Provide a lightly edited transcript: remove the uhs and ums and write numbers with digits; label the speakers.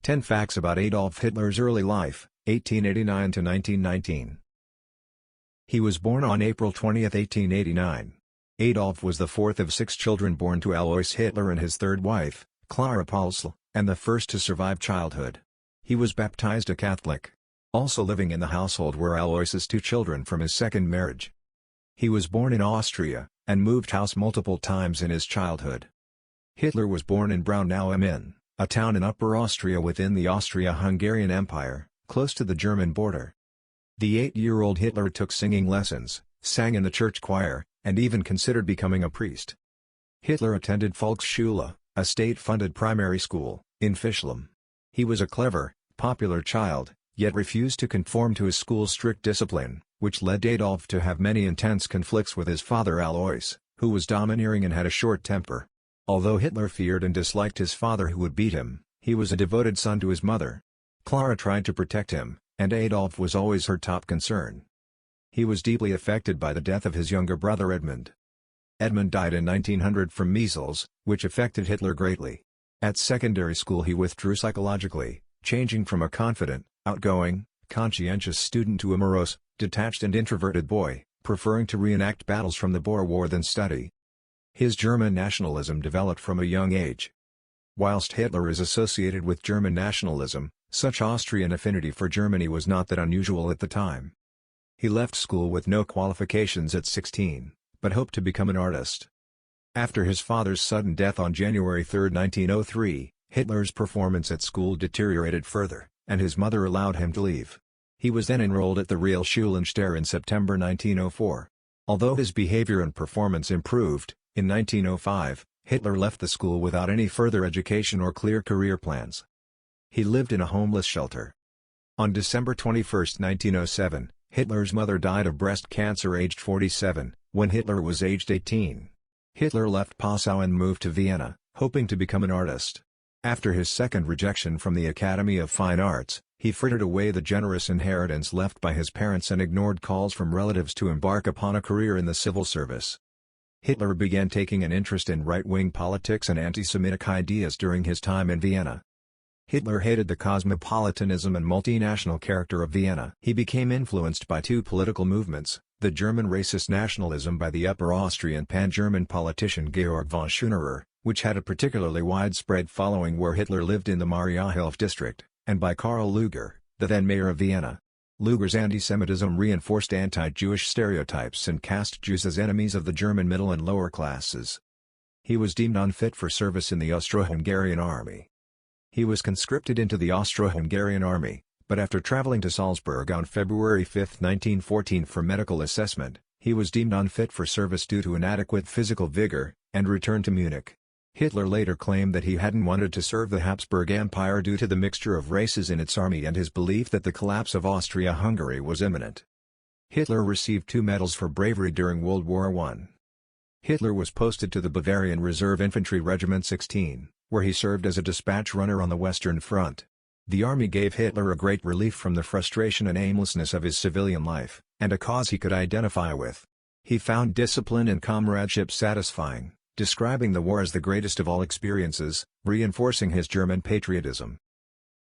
Speaker 1: 10 Facts about Adolf Hitler's early life, 1889 to 1919. He was born on April 20, 1889. Adolf was the fourth of 6 children born to Alois Hitler and his third wife, Clara Pölzl, and the first to survive childhood. He was baptized a Catholic. Also living in the household were Alois's 2 children from his second marriage. He was born in Austria, and moved house multiple times in his childhood. Hitler was born in Braunau am Inn, a town in Upper Austria within the Austria-Hungarian Empire, close to the German border. The 8-year-old Hitler took singing lessons, sang in the church choir, and even considered becoming a priest. Hitler attended Volksschule, a state-funded primary school, in Fischlham. He was a clever, popular child, yet refused to conform to his school's strict discipline, which led Adolf to have many intense conflicts with his father Alois, who was domineering and had a short temper. Although Hitler feared and disliked his father who would beat him, he was a devoted son to his mother. Clara tried to protect him, and Adolf was always her top concern. He was deeply affected by the death of his younger brother Edmund. Edmund died in 1900 from measles, which affected Hitler greatly. At secondary school he withdrew psychologically, changing from a confident, outgoing, conscientious student to a morose, detached and introverted boy, preferring to reenact battles from the Boer War than study. His German nationalism developed from a young age. Whilst Hitler is associated with German nationalism, such Austrian affinity for Germany was not that unusual at the time. He left school with no qualifications at 16, but hoped to become an artist. After his father's sudden death on January 3, 1903, Hitler's performance at school deteriorated further, and his mother allowed him to leave. He was then enrolled at the Realschulenster in September 1904. Although his behavior and performance improved, in 1905, Hitler left the school without any further education or clear career plans. He lived in a homeless shelter. On December 21, 1907, Hitler's mother died of breast cancer aged 47, when Hitler was aged 18. Hitler left Passau and moved to Vienna, hoping to become an artist. After his second rejection from the Academy of Fine Arts, he frittered away the generous inheritance left by his parents and ignored calls from relatives to embark upon a career in the civil service. Hitler began taking an interest in right-wing politics and anti-Semitic ideas during his time in Vienna. Hitler hated the cosmopolitanism and multinational character of Vienna. He became influenced by 2 political movements, the German racist nationalism by the Upper Austrian pan-German politician Georg von Schoonerer, which had a particularly widespread following where Hitler lived in the Mariahilf district, and by Karl Lueger, the then mayor of Vienna. Lueger's anti-Semitism reinforced anti-Jewish stereotypes and cast Jews as enemies of the German middle and lower classes. He was deemed unfit for service in the Austro-Hungarian army. He was conscripted into the Austro-Hungarian army, but after traveling to Salzburg on February 5, 1914 for medical assessment, he was deemed unfit for service due to inadequate physical vigor, and returned to Munich. Hitler later claimed that he hadn't wanted to serve the Habsburg Empire due to the mixture of races in its army and his belief that the collapse of Austria-Hungary was imminent. Hitler received 2 medals for bravery during World War I. Hitler was posted to the Bavarian Reserve Infantry Regiment 16, where he served as a dispatch runner on the Western Front. The army gave Hitler a great relief from the frustration and aimlessness of his civilian life, and a cause he could identify with. He found discipline and comradeship satisfying, describing the war as the greatest of all experiences, reinforcing his German patriotism.